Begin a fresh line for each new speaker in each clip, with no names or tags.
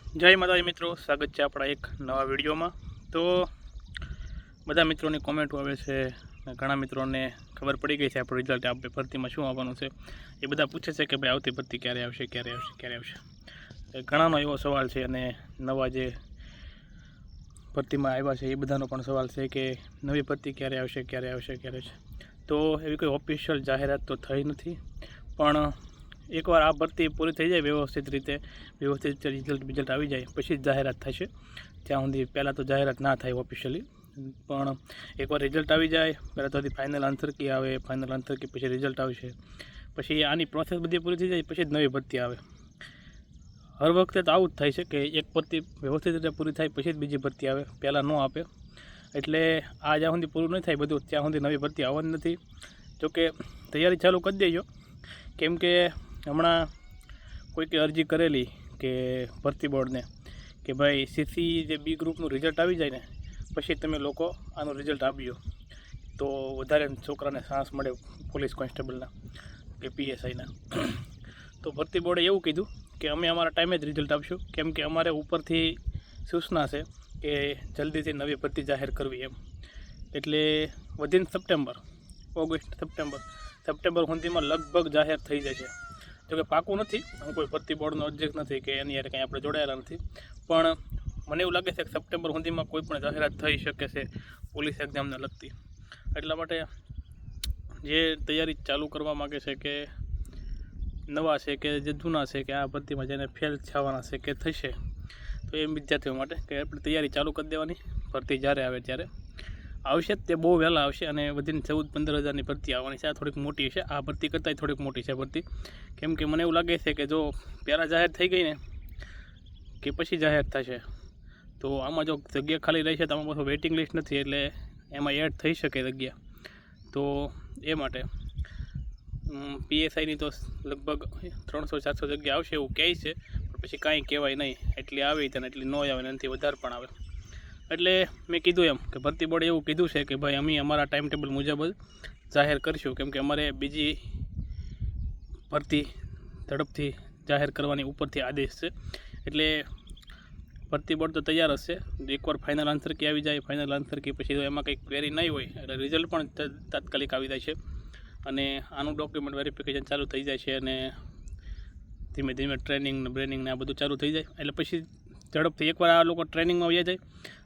જય માતાજી મિત્રો, સ્વાગત છે આપણા એક નવા વિડીયોમાં। તો બધા મિત્રોની કોમેન્ટો આવે છે, ઘણા મિત્રોને ખબર પડી ગઈ છે આપણું રિઝલ્ટ આપણે ભરતીમાં શું આવવાનું છે। એ બધા પૂછે છે કે ભાઈ આવતી ભરતી ક્યારે આવશે। ઘણાનો એવો સવાલ છે અને નવા જે ભરતીમાં આવ્યા છે એ બધાનો પણ સવાલ છે કે નવી ભરતી ક્યારે આવશે। તો એવી કોઈ ઓફિશિયલ જાહેરાત તો થઈ નથી, પણ એકવાર આ ભરતી પૂરી થઈ જાય વ્યવસ્થિત રીતે રિઝલ્ટ આવી જાય પછી જ જાહેરાત થશે। ત્યાં સુધી પહેલાં તો જાહેરાત ના થાય ઓફિશિયલી, પણ એકવાર રિઝલ્ટ આવી જાય પહેલાં તો ફાઇનલ આન્સર કી આવે, ફાઇનલ આન્સર કી પછી રિઝલ્ટ આવશે, પછી આની પ્રોસેસ બધી પૂરી થઈ જાય પછી જ નવી ભરતી આવે। હર વખતે તો આવું જ થાય છે કે એક ભરતી વ્યવસ્થિત રીતે પૂરી થાય પછી જ બીજી ભરતી આવે, પહેલાં ન આપે। એટલે આ જ્યાં સુધી પૂરું નહીં થાય બધું ત્યાં સુધી નવી ભરતી આવવાની નથી। જોકે તૈયારી ચાલુ કરી દેજો, કેમ કે હમણાં કોઈકે અરજી કરેલી કે ભરતી બોર્ડને કે ભાઈ સીસી જે બી ગ્રુપનું રિઝલ્ટ આવી જાય ને પછી તમે લોકો આનું રિઝલ્ટ આપજો તો વધારે છોકરાને ચાન્સ મળે પોલીસ કોન્સ્ટેબલના કે પીએસઆઈના। તો ભરતી બોર્ડે એવું કીધું કે અમે અમારા ટાઈમે જ રિઝલ્ટ આપશું, કેમ કે અમારે ઉપરથી સૂચના છે કે જલ્દીથી નવી ભરતી જાહેર કરવી એમ। એટલે વિધિન સપ્ટેમ્બર સુધીમાં લગભગ જાહેર થઈ જશે। જોકે પાકું નથી, હું કોઈ ભરતી બોર્ડનો ઓબ્જેક્ટ નથી કે એની યારે કંઈ આપણે જોડાયેલા નથી, પણ મને એવું લાગે છે કે સપ્ટેમ્બર સુધીમાં કોઈ પણ જાહેરાત થઈ શકે છે પોલીસ એક્ઝામને લગતી। એટલા માટે જે તૈયારી ચાલુ કરવા માગે છે કે નવા છે કે જે જૂના છે કે આ ભરતીમાં જેને ફેલ થવાના છે કે થશે, તો એ વિદ્યાર્થીઓ માટે કે આપણે તૈયારી ચાલુ કરી દેવાની। ભરતી જ્યારે આવે ત્યારે આવશે, તે બહુ વહેલા આવશે અને વધીને 14-15 હજારની ભરતી આવવાની છે। આ થોડીક મોટી છે, આ ભરતી કરતાં થોડીક મોટી છે ભરતી, કેમ કે મને એવું લાગે છે કે જો પહેલાં જાહેર થઈ ગઈ ને કે પછી જાહેર થશે તો આમાં જો જગ્યા ખાલી રહેશે તો આમાં પાછું વેઇટિંગ લિસ્ટ નથી, એટલે એમાં એડ થઈ શકે જગ્યા। તો એ માટે પીએસઆઈની તો લગભગ 300-400 જગ્યા આવશે એવું કહે છે, પણ પછી કાંઈ કહેવાય નહીં, એટલી આવી તેને એટલી ન આવે ને એનાથી વધારે પણ આવે। એટલે મેં કીધું એમ કે ભરતી બોર્ડે એવું કીધું છે કે ભાઈ અમે અમારા ટાઈમ ટેબલ મુજબ જ જાહેર કરીશું, કેમ કે અમારે બીજી ભરતી ઝડપથી જાહેર કરવાની ઉપરથી આદેશ છે। એટલે ભરતી બોર્ડ તો તૈયાર હશે, એકવાર ફાઇનલ આન્સર કી આવી જાય, ફાઇનલ આન્સર કી પછી તો એમાં કંઈક ક્વેરી નહીં હોય એટલે રિઝલ્ટ પણ તાત્કાલિક આવી જાય છે અને આનું ડોક્યુમેન્ટ વેરિફિકેશન ચાલુ થઈ જાય છે અને ધીમે ધીમે ટ્રેનિંગ ને આ બધું ચાલુ થઈ જાય। એટલે પછી ઝડપથી એકવાર આ લોકો ટ્રેનિંગમાં વહી જાય,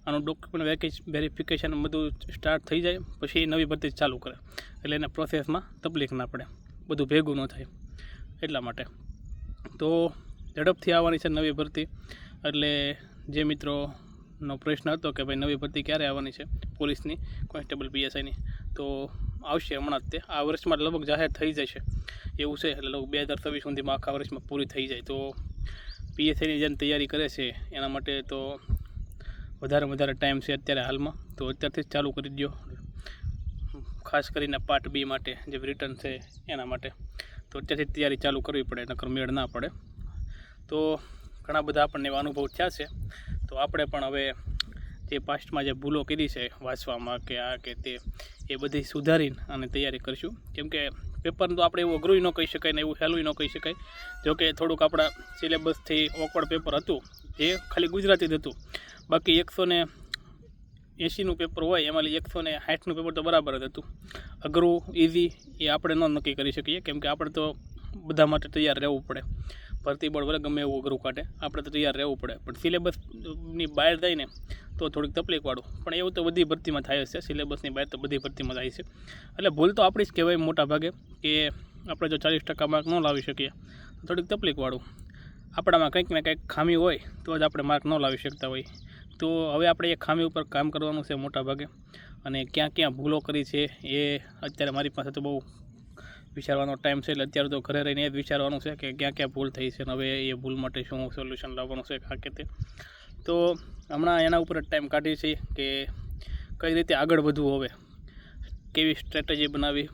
આનું ડોક્યુમેન્ટ વેરિફિકેશન બધું સ્ટાર્ટ થઈ જાય પછી નવી ભરતી ચાલુ કરે, એટલે એના પ્રોસેસમાં તકલીફ ના પડે, બધું ભેગું ન થાય એટલા માટે। તો ઝડપથી આવવાની છે નવી ભરતી। એટલે જે મિત્રોનો પ્રશ્ન હતો કે ભાઈ નવી ભરતી ક્યારે આવવાની છે પોલીસની, કોન્સ્ટેબલ પીએસઆઈની, તો આવશે હમણાં જ, તે આ વર્ષમાં લગભગ જાહેર થઈ જશે એવું છે। એટલે લગભગ 2026 સુધીમાં આખા વર્ષમાં પૂરી થઈ જાય તો પીએસઆઈની જેને તૈયારી કરે છે એના માટે તો વધારે ટાઈમ છે અત્યારે હાલમાં, તો અત્યારથી જ ચાલુ કરી દો, ખાસ કરીને પાર્ટ બી માટે જે રિટર્ન છે એના માટે તો અત્યારથી તૈયારી ચાલુ કરવી પડે, નકર મેળ ના પડે। તો ઘણા બધા આપણને એવા અનુભવ થયા છે, તો આપણે પણ હવે જે પાસ્ટમાં જે ભૂલો કરી છે વાંચવામાં કે આ કે તે એ બધી સુધારીને અને તૈયારી કરીશું, કેમ કે પેપરનું તો આપણે એવું અઘરું ન કહી શકાય ને એવું સહેલું ન કહી શકાય। જોકે થોડુંક આપણા સિલેબસથી ઓકવર્ડ પેપર હતું જે ખાલી ગુજરાતી જ હતું, બાકી 180નું પેપર હોય એમાં 160નું પેપર તો બરાબર જ હતું। અઘરું ઇઝી એ આપણે ન નક્કી કરી શકીએ, કેમ કે આપણે તો બધા માટે તૈયાર રહેવું પડે। ભરતી બોર્ડ વડે ગમે એવું અઘરું કાઢે, આપણે તો તૈયાર રહેવું પડે, પણ સિલેબસની બહાર જાય ને તો થોડીક તકલીફવાળું, પણ એવું તો બધી ભરતીમાં થાય છે, સિલેબસની બહાર તો બધી ભરતીમાં થાય છે। એટલે ભૂલ તો આપણી જ કહેવાય મોટા ભાગે કે આપણે જો 40% માર્ક ન લાવી શકીએ તો થોડીક તકલીફવાળું, આપણામાં કંઈક ને કંઈક ખામી હોય તો જ આપણે માર્ક ન લાવી શકતા હોય। તો હવે આપણે એ ખામી ઉપર કામ કરવાનું છે મોટા ભાગે, અને ક્યાં ભૂલો કરી છે એ અત્યારે મારી પાસે તો બહુ વિચારવાનો ટાઈમ છે, એટલે અત્યારે તો ઘરે રહીને એ જ વિચારવાનું છે કે ક્યાં ભૂલ થઈ છે અને હવે એ ભૂલ માટે શું સોલ્યુશન લાવવાનું છે આ કે તે। તો હમણાં એના ઉપર જ ટાઈમ કાઢીએ છીએ કે કઈ રીતે આગળ વધવું, હવે કેવી સ્ટ્રેટેજી બનાવી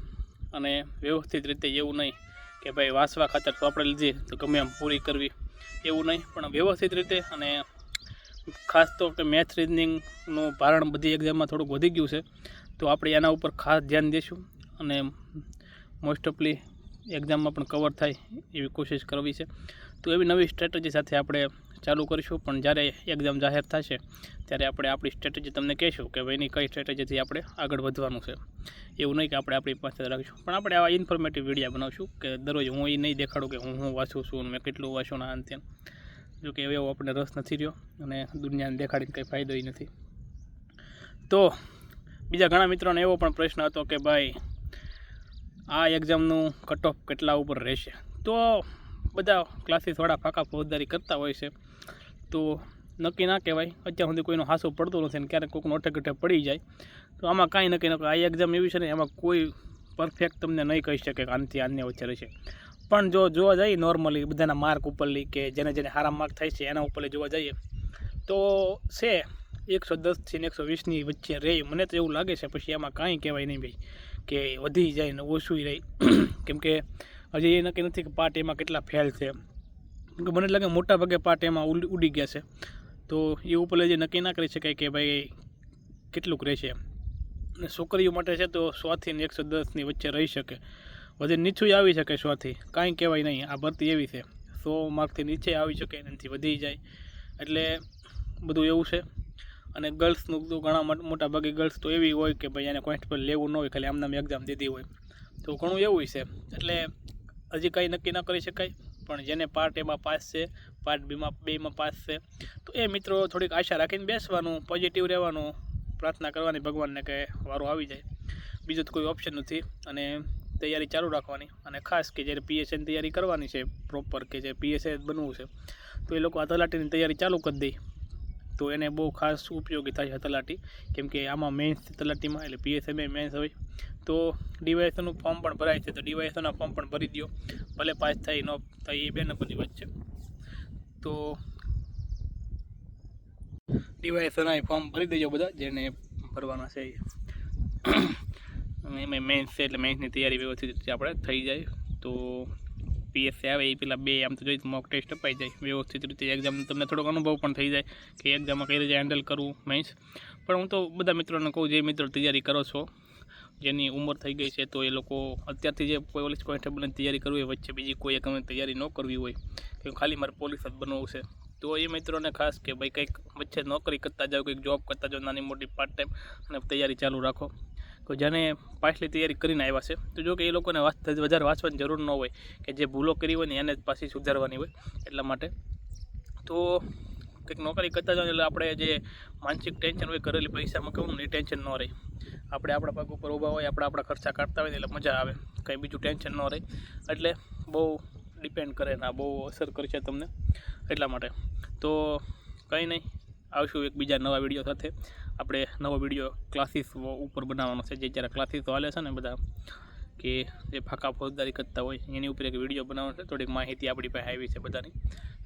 અને વ્યવસ્થિત રીતે, એવું નહીં કે ભાઈ વાંચવા ખાતર તો આપણે લીધી તો ગમે એમ પૂરી કરવી એવું નહીં, પણ વ્યવસ્થિત રીતે, અને ખાસ તો કે મેથ્સ રિઝનિંગનું ભારણ બધી એક્ઝામમાં થોડુંક વધી ગયું છે, તો આપણે એના ઉપર ખાસ ધ્યાન દઈશું અને મોસ્ટ ઓફલી એક્ઝામમાં પણ કવર થાય એવી કોશિશ કરવી છે। તો એવી નવી સ્ટ્રેટેજી સાથે આપણે ચાલુ કરીશું, પણ જ્યારે એક્ઝામ જાહેર થશે ત્યારે આપણે આપણી સ્ટ્રેટેજી તમને કહીશું કે ભાઈ એની કઈ સ્ટ્રેટેજીથી આપણે આગળ વધવાનું છે. એવું નહીં કે આપણે આપણી પાસે રાખીશું, પણ આપણે આવા ઇન્ફોર્મેટિવ વિડીયો બનાવશું કે દરરોજ હું એ નહીં દેખાડું કે હું વાંચું છું અને મેં કેટલું વાંચું ના અંતે. જો કે એવો આપણને રસ નથી રહ્યો અને દુનિયાને દેખાડીને કંઈ ફાયદો નથી. તો બીજા ઘણા મિત્રોને એવો પણ પ્રશ્ન હતો કે ભાઈ આ એક્ઝામનું કટ ઓફ કેટલા ઉપર રહેશે. તો બધા ક્લાસીસવાળા ફાંકા ફોજદારી કરતા હોય છે, તો નક્કી ના કહેવાય. અત્યાર સુધી કોઈનું હાસું પડતું નથી અને ક્યારેક કોઈકનું અઠે પડી જાય, તો આમાં કાંઈ નક્કી ન. આ એક્ઝામ એવી છે ને, એમાં કોઈ પરફેક્ટ તમને નહીં કહી શકે કે આનાથી આને વચ્ચે રહેશે. પણ જો જોવા જઈએ નોર્મલી બધાના માર્ક ઉપરલી કે જેને સારા માર્ક થાય છે એના ઉપરલી જોવા જઈએ તો છે 110 થી 120ની વચ્ચે રહે. મને તો એવું લાગે છે. પછી એમાં કાંઈ કહેવાય નહીં ભાઈ કે વધી જાય ને ઓછું રહે, કેમ કે હજી એ નક્કી નથી કે પાર્ટ એમાં કેટલા ફેલ છે. કેમ કે મને લાગે મોટા ભાગે પાર્ટ એમાં ઉડી ગયા છે, તો એ ઉપર જે નક્કી ના કરી શકાય કે ભાઈ કેટલુંક રહેશે. અને છોકરીઓ માટે છે તો 100 થી 110ની વચ્ચે રહી શકે, વધુ નીચું આવી શકે 100થી, કાંઈ કહેવાય નહીં. આ ભરતી એવી છે 100 માર્કથી નીચે આવી શકે, એનાથી વધી જાય, એટલે બધું એવું છે. અને ગર્લ્સનું તો ઘણા મોટા ભાગે ગર્લ્સ તો એવી હોય કે ભાઈ એને કોન્સ્ટેબલ લેવું ન હોય, ખાલી આમનામ એક્ઝામ દીધી હોય, તો ઘણું એવું છે. એટલે હજી કંઈ નક્કી ન કરી શકાય, પણ જેને પાર્ટ એમાં પાસ છે, પાર્ટ બેમાં પાસ છે, તો એ મિત્રો થોડીક આશા રાખીને બેસવાનું, પોઝિટિવ રહેવાનું, પ્રાર્થના કરવાની ભગવાનને કે વારો આવી જાય. બીજું તો કોઈ ઓપ્શન નથી. અને તૈયારી ચાલુ રાખવાની. અને ખાસ કે જ્યારે PSAની તૈયારી કરવાની છે પ્રોપર, કે જે PSA બનવું છે, તો એ લોકો આ તલાટીની તૈયારી ચાલુ કરી દે તો એને બહુ ખાસ ઉપયોગી થાય છે તલાટી. કેમ કે આમાં મેન્સ તલાટીમાં, એટલે PSAમાં મેન્સ હોય, તો DYSOનું ફોર્મ પણ ભરાય છે, તો DYSOના ફોર્મ પણ ભરી દો, ભલે પાસ થાય ન થાય એ બે નંબરની વાત છે. તો DYSOના ફોર્મ ભરી દેજો બધા જેને ભરવાના છે. એમાં મેન્સ છે, એટલે મેન્સની તૈયારી વ્યવસ્થિત રીતે આપણે થઈ જાય, તો PSA આવે એ પેલા બે આમ તો જોઈ મોક ટેસ્ટ અપાઈ જાય વ્યવસ્થિત રીતે. એક્ઝામ તમને થોડોક અનુભવ પણ થઈ જાય કે એક્ઝામમાં કઈ રીતે હેન્ડલ કરવું મેન્સ. પણ હું તો બધા મિત્રોને કહું, જે મિત્રો તૈયારી કરો છો, જેની ઉંમર થઈ ગઈ છે, તો એ લોકો અત્યારથી જે પોલીસ કોન્સ્ટેબલની તૈયારી કરવી હોય, વચ્ચે બીજી કોઈ એકમની તૈયારી ન કરવી હોય કે ખાલી મારે પોલીસ જ બનવું છે, તો એ મિત્રોને ખાસ કે ભાઈ કંઈક વચ્ચે નોકરી કરતા જાઓ, કંઈક જોબ કરતા જાઓ, નાની મોટી પાર્ટ ટાઈમ, અને તૈયારી ચાલુ રાખો. તો જેને પાછલી તૈયારી કરીને આવ્યા છે, તો જો કે એ લોકોને વધારે વાંચવાની જરૂર ન હોય, કે જે ભૂલો કરી હોય ને એને જ પાછી સુધારવાની હોય, એટલા માટે. તો કંઈક નોકરી કરતા જાઓ એટલે આપણે જે માનસિક ટેન્શન હોય, ઘરેલી પૈસામાં કહું ને, એ ટેન્શન ન રહે. આપણે આપણા પગ ઉપર ઊભા હોય, આપણા ખર્ચા કાઢતા હોય ને, એટલે મજા આવે, કંઈ બીજું ટેન્શન ન રહે. એટલે બહુ ડિપેન્ડ કરે ને, આ બહુ અસર કરશે તમને, એટલા માટે. તો કંઈ નહીં, આવશું એક બીજા નવા વિડીયો સાથે. આપણે નવો વિડીયો ક્લાસીસ ઉપર બનાવવાનો છે, જે જ્યારે ક્લાસીસો હાલે છે ને બધા, કે જે ફાંકા ફોજદારી કરતા હોય, એની ઉપર એક વિડીયો બનાવવાનો છે. થોડીક માહિતી આપણી પાસે આવી છે બધાની,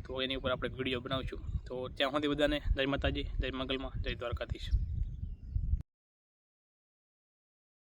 તો એની ઉપર આપણે એક વિડીયો બનાવીશું. તો ત્યાં સુધી બધાને જય માતાજી, જય મંગલમાં, જય દ્વારકાધીશ.